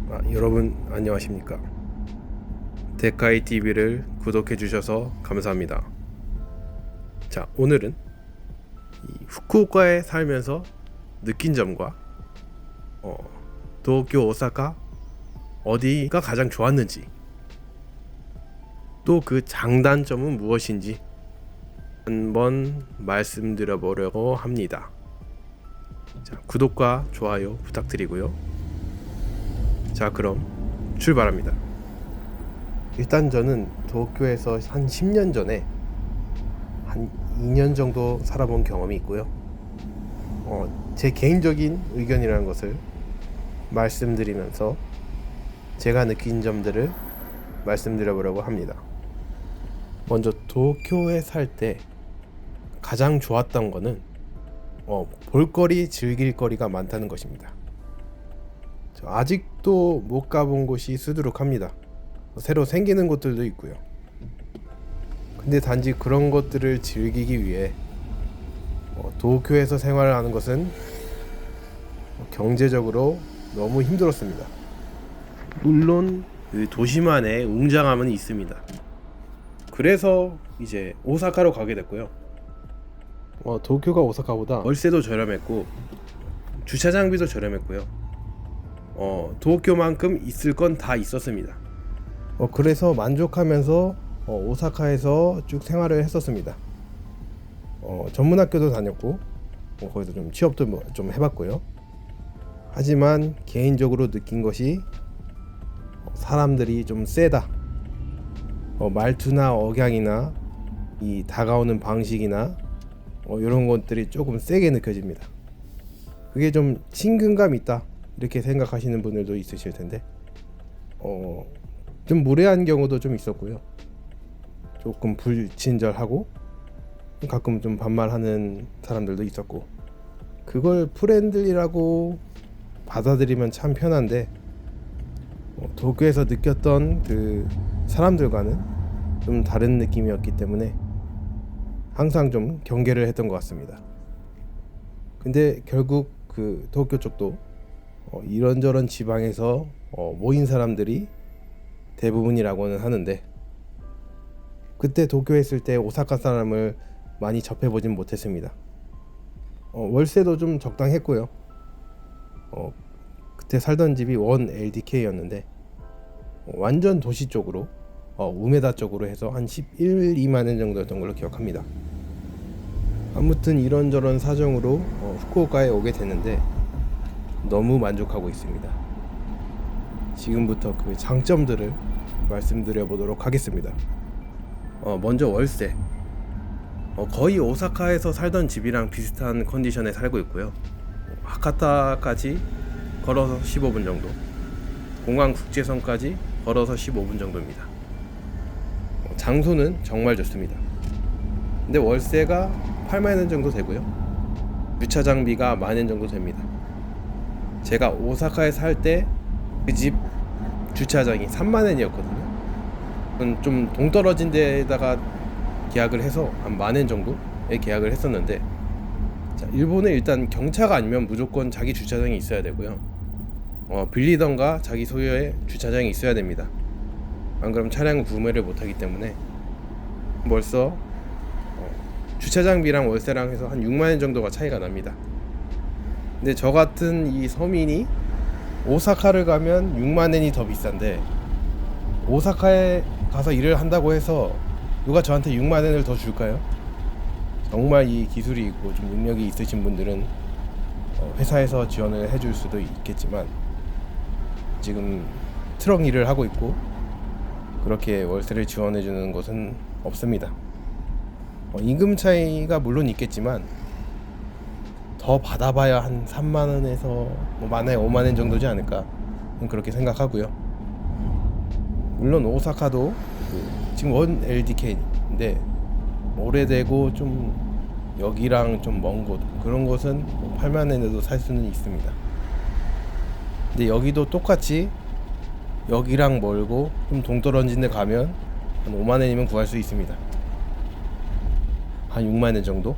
여러분 안녕하십니까? 데카이 TV를 구독해 주셔서 감사합니다. 자, 오늘은 이 후쿠오카에 살면서 느낀 점과 도쿄, 오사카 어디가 가장 좋았는지, 또 그 장단점은 무엇인지 한번 말씀드려 보려고 합니다. 자, 구독과 좋아요 부탁드리고요. 자, 그럼 출발합니다. 일단 저는 도쿄에서 한 10년 전에 한 2년 정도 살아본 경험이 있고요. 제 개인적인 의견이라는 것을 말씀드리면서 제가 느낀 점들을 말씀드려 보려고 합니다. 먼저 도쿄에 살 때 가장 좋았던 거는 볼거리, 즐길거리가 많다는 것입니다. 아직도 못 가본 곳이 수두룩합니다. 새로 생기는 곳들도 있고요. 근데 단지 그런 것들을 즐기기 위해 도쿄에서 생활을 하는 것은 경제적으로 너무 힘들었습니다. 물론 그 도시만의 웅장함은 있습니다. 그래서 이제 오사카로 가게 됐고요. 도쿄가 오사카보다 월세도 저렴했고 주차장비도 저렴했고요. 도쿄만큼 있을 건 다 있었습니다. 그래서 만족하면서 오사카에서 쭉 생활을 했었습니다. 전문학교도 다녔고 거기서 좀 취업도 좀 해봤고요. 하지만 개인적으로 느낀 것이 사람들이 좀 세다. 말투나 억양이나 이 다가오는 방식이나 이런 것들이 조금 세게 느껴집니다. 그게 좀 친근감 있다 이렇게 생각하시는 분들도 있으실 텐데 좀 무례한 경우도 좀 있었고요. 조금 불친절하고 가끔 좀 반말하는 사람들도 있었고, 그걸 프렌들리라고 받아들이면 참 편한데 도쿄에서 느꼈던 그 사람들과는 좀 다른 느낌이었기 때문에 항상 좀 경계를 했던 것 같습니다. 근데 결국 그 도쿄 쪽도 이런저런 지방에서 모인 사람들이 대부분이라고는 하는데, 그때 도쿄에 있을 때 오사카 사람을 많이 접해보진 못했습니다. 월세도 좀 적당했고요. 그때 살던 집이 1LDK였는데 완전 도시 쪽으로 우메다 쪽으로 해서 한 11, 2만원 정도였던 걸로 기억합니다. 아무튼 이런저런 사정으로 후쿠오카에 오게 됐는데 너무 만족하고 있습니다. 지금부터 그 장점들을 말씀드려 보도록 하겠습니다. 먼저 월세. 거의 오사카에서 살던 집이랑 비슷한 컨디션에 살고 있고요. 하카타까지 걸어서 15분 정도, 공항 국제선까지 걸어서 15분 정도입니다. 장소는 정말 좋습니다. 근데 월세가 8만원 정도 되고요. 주차장비가 만원 정도 됩니다. 제가 오사카에 살 때 그 집 주차장이 3만원이었거든요. 좀 동떨어진 데다가 계약을 해서 한 만원 정도에 계약을 했었는데, 자, 일본은 일단 경차가 아니면 무조건 자기 주차장이 있어야 되고요. 빌리던가 자기 소유의 주차장이 있어야 됩니다. 안 그러면 차량을 구매를 못하기 때문에 벌써 주차장비랑 월세랑 해서 한 6만원 정도가 차이가 납니다. 근데 저 같은 이 서민이 오사카를 가면 6만원이 더 비싼데, 오사카에 가서 일을 한다고 해서 누가 저한테 6만원을 더 줄까요? 정말 이 기술이 있고 좀 능력이 있으신 분들은 회사에서 지원을 해줄 수도 있겠지만, 지금 트럭 일을 하고 있고 그렇게 월세를 지원해주는 곳은 없습니다. 임금 차이가 물론 있겠지만 더 받아봐야 한 3만원에서 많아야 5만원 정도지 않을까 그렇게 생각하고요. 물론 오사카도 지금 1LDK인데 오래되고 좀 여기랑 좀 먼 곳, 그런 곳은 8만원에도 살 수는 있습니다. 근데 여기도 똑같이 여기랑 멀고 좀 동떨어진 데 가면 한 5만원이면 구할 수 있습니다. 한 6만원 정도?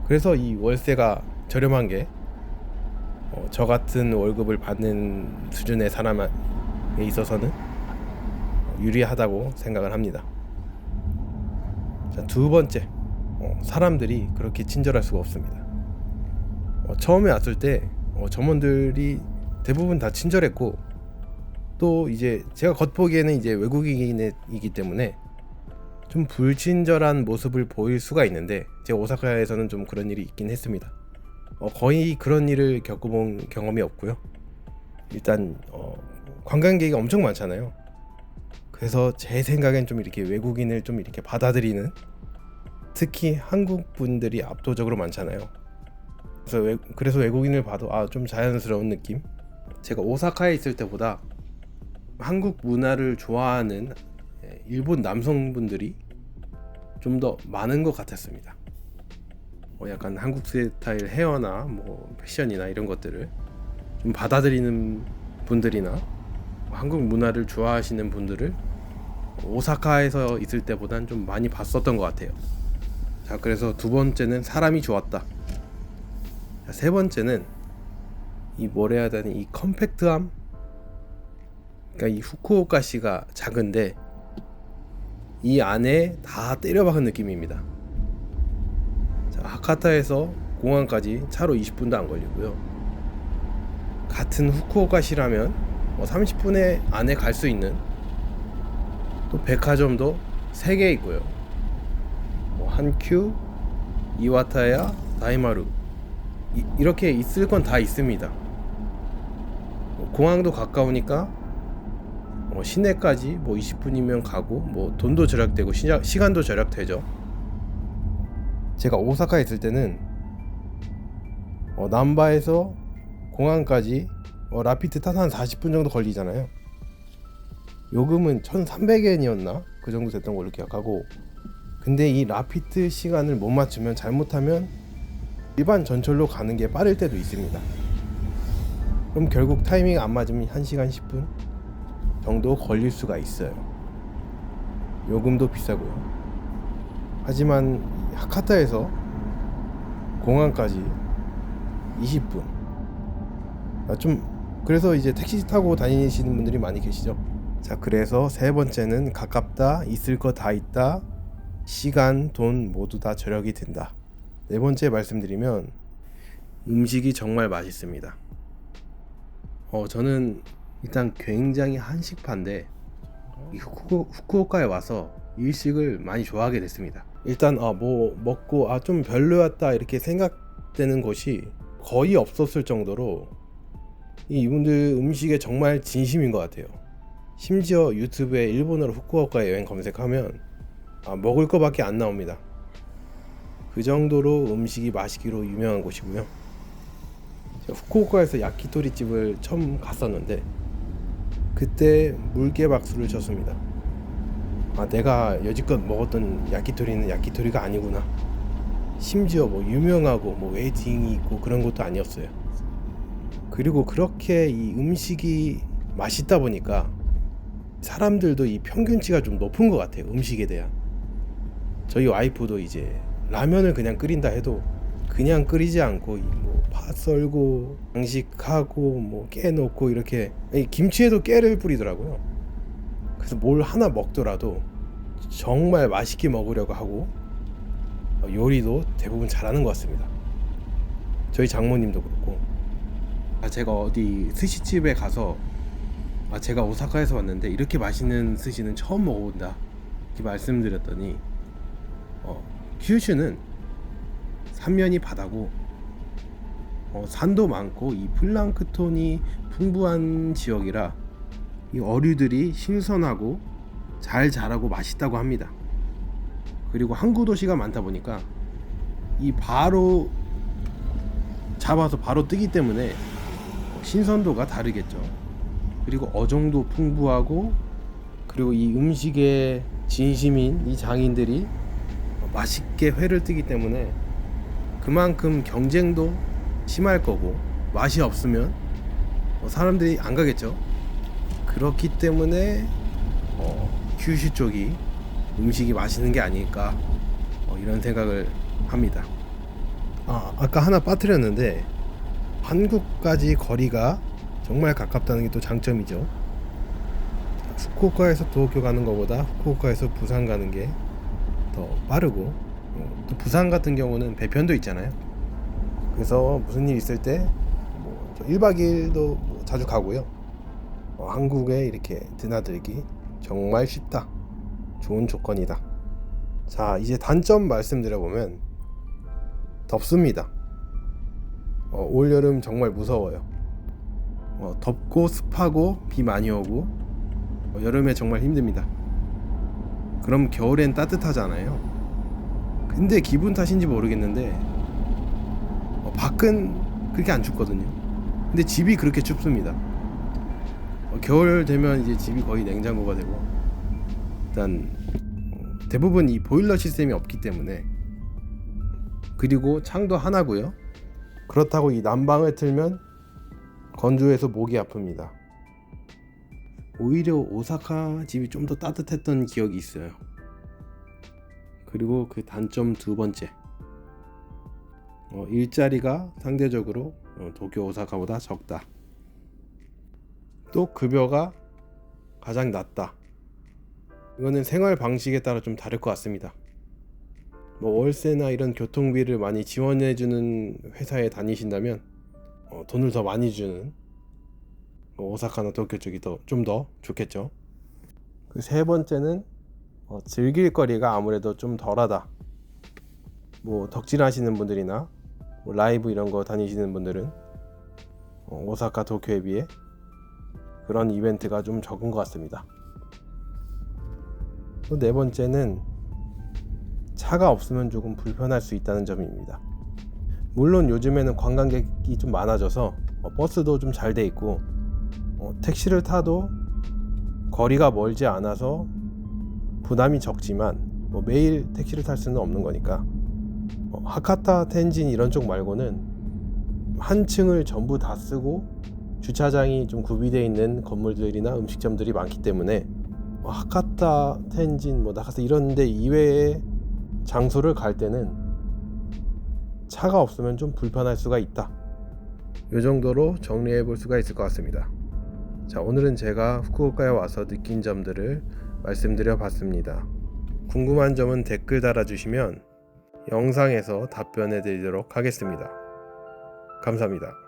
그래서 이 월세가 저렴한 게 저 같은 월급을 받는 수준의 사람에 있어서는 유리하다고 생각을 합니다. 자, 두 번째, 사람들이 그렇게 친절할 수가 없습니다. 처음에 왔을 때 점원들이 대부분 다 친절했고, 또 이제 제가 겉보기에는 이제 외국인이기 때문에 좀 불친절한 모습을 보일 수가 있는데, 제가 오사카에서는 좀 그런 일이 있긴 했습니다. 거의 그런 일을 겪어본 경험이 없고요. 일단 관광객이 엄청 많잖아요. 그래서 제 생각엔 좀 이렇게 외국인을 좀 이렇게 받아들이는, 특히 한국 분들이 압도적으로 많잖아요. 그래서 외국인을 봐도 좀 자연스러운 느낌. 제가 오사카에 있을 때보다 한국 문화를 좋아하는 일본 남성분들이 좀 더 많은 것 같았습니다. 약간 한국 스타일 헤어나 뭐 패션이나 이런 것들을 좀 받아들이는 분들이나 한국 문화를 좋아하시는 분들을 오사카에서 있을 때보단 좀 많이 봤었던 것 같아요. 자, 그래서 두 번째는 사람이 좋았다. 자, 세 번째는 이 뭐라 해야 되니, 이 컴팩트함. 그러니까 이 후쿠오카시가 작은데 이 안에 다 때려박은 느낌입니다. 자, 하카타에서 공항까지 차로 20분도 안 걸리고요. 같은 후쿠오카시라면 30분에 안에 갈 수 있는 또 백화점도 3개 있고요. 한큐, 이와타야, 다이마루, 이렇게 있을 건 다 있습니다. 공항도 가까우니까 시내까지 20분이면 가고, 돈도 절약되고 시간도 절약되죠. 제가 오사카에 있을 때는 남바에서 공항까지 라피드 타서 한 40분 정도 걸리잖아요. 요금은 1,300엔이었나? 그 정도 됐던 걸로 기억하고, 근데 이 라피드 시간을 못 맞추면, 잘못하면 일반 전철로 가는 게 빠를 때도 있습니다. 그럼 결국 타이밍 안 맞으면 1시간 10분 정도 걸릴 수가 있어요. 요금도 비싸고요. 하지만 하카타에서 공항까지 20분. 그래서 이제 택시 타고 다니시는 분들이 많이 계시죠. 자, 그래서 세 번째는 가깝다, 있을 거 다 있다, 시간, 돈 모두 다 절약이 된다. 네 번째 말씀드리면, 음식이 정말 맛있습니다. 저는 일단 굉장히 한식파인데 이 후쿠오카에 와서 일식을 많이 좋아하게 됐습니다. 일단 먹고 좀 별로였다 이렇게 생각되는 곳이 거의 없었을 정도로 이분들 음식에 정말 진심인 것 같아요. 심지어 유튜브에 일본어로 후쿠오카 여행 검색하면 먹을 거밖에 안 나옵니다. 그 정도로 음식이 맛있기로 유명한 곳이고요. 제가 후쿠오카에서 야키토리 집을 처음 갔었는데 그때 물개 박수를 쳤습니다. 내가 여지껏 먹었던 야키토리는 야키토리가 아니구나. 심지어 유명하고 웨이팅이 있고 그런 것도 아니었어요. 그리고 그렇게 이 음식이 맛있다 보니까 사람들도 이 평균치가 좀 높은 것 같아요. 음식에 대한. 저희 와이프도 이제 라면을 그냥 끓인다 해도 그냥 끓이지 않고 파 썰고 양식하고 깨 넣고 이렇게, 김치에도 깨를 뿌리더라고요. 그래서 뭘 하나 먹더라도 정말 맛있게 먹으려고 하고 요리도 대부분 잘하는 것 같습니다. 저희 장모님도 그렇고. 제가 어디 스시집에 가서 제가 오사카에서 왔는데 이렇게 맛있는 스시는 처음 먹어본다 이렇게 말씀드렸더니 큐슈는 삼면이 바다고 산도 많고 이 플랑크톤이 풍부한 지역이라 이 어류들이 신선하고 잘 자라고 맛있다고 합니다. 그리고 항구 도시가 많다 보니까 이 바로 잡아서 바로 뜨기 때문에 신선도가 다르겠죠. 그리고 어종도 풍부하고, 그리고 이 음식에 진심인 이 장인들이 맛있게 회를 뜨기 때문에 그만큼 경쟁도 심할 거고, 맛이 없으면 사람들이 안 가겠죠. 그렇기 때문에 큐슈 쪽이 음식이 맛있는 게 아닐까 이런 생각을 합니다. 아까 하나 빠뜨렸는데 한국까지 거리가 정말 가깝다는 게 또 장점이죠. 후쿠오카에서 도쿄 가는 것보다 후쿠오카에서 부산 가는 게 더 빠르고, 또 부산 같은 경우는 배편도 있잖아요. 그래서 무슨 일 있을 때 1박 2일도 자주 가고요. 한국에 이렇게 드나들기 정말 쉽다. 좋은 조건이다. 자, 이제 단점 말씀드려보면 덥습니다. 올여름 정말 무서워요. 덥고 습하고 비 많이 오고 여름에 정말 힘듭니다. 그럼 겨울엔 따뜻하잖아요. 근데 기분 탓인지 모르겠는데 밖은 그렇게 안 춥거든요. 근데 집이 그렇게 춥습니다. 겨울 되면 이제 집이 거의 냉장고가 되고, 일단 대부분 이 보일러 시스템이 없기 때문에, 그리고 창도 하나고요. 그렇다고 이 난방을 틀면 건조해서 목이 아픕니다. 오히려 오사카 집이 좀 더 따뜻했던 기억이 있어요. 그리고 그 단점 두 번째, 일자리가 상대적으로 도쿄 오사카보다 적다. 또 급여가 가장 낮다. 이거는 생활 방식에 따라 좀 다를 것 같습니다. 월세나 이런 교통비를 많이 지원해주는 회사에 다니신다면 돈을 더 많이 주는 오사카나 도쿄 쪽이 좀 더 좋겠죠. 그 세 번째는 즐길 거리가 아무래도 좀 덜하다. 덕질 하시는 분들이나 라이브 이런 거 다니시는 분들은 오사카 도쿄에 비해 그런 이벤트가 좀 적은 것 같습니다. 또 네 번째는 차가 없으면 조금 불편할 수 있다는 점입니다. 물론 요즘에는 관광객이 좀 많아져서 버스도 좀 잘 돼 있고, 택시를 타도 거리가 멀지 않아서 부담이 적지만 매일 택시를 탈 수는 없는 거니까, 하카타, 텐진 이런 쪽 말고는 한 층을 전부 다 쓰고 주차장이 좀 구비되어 있는 건물들이나 음식점들이 많기 때문에 하카타, 텐진, 나카사 이런 데 이외의 장소를 갈 때는 차가 없으면 좀 불편할 수가 있다. 이 정도로 정리해 볼 수가 있을 것 같습니다. 자, 오늘은 제가 후쿠오카에 와서 느낀 점들을 말씀드려 봤습니다. 궁금한 점은 댓글 달아주시면 영상에서 답변해 드리도록 하겠습니다. 감사합니다.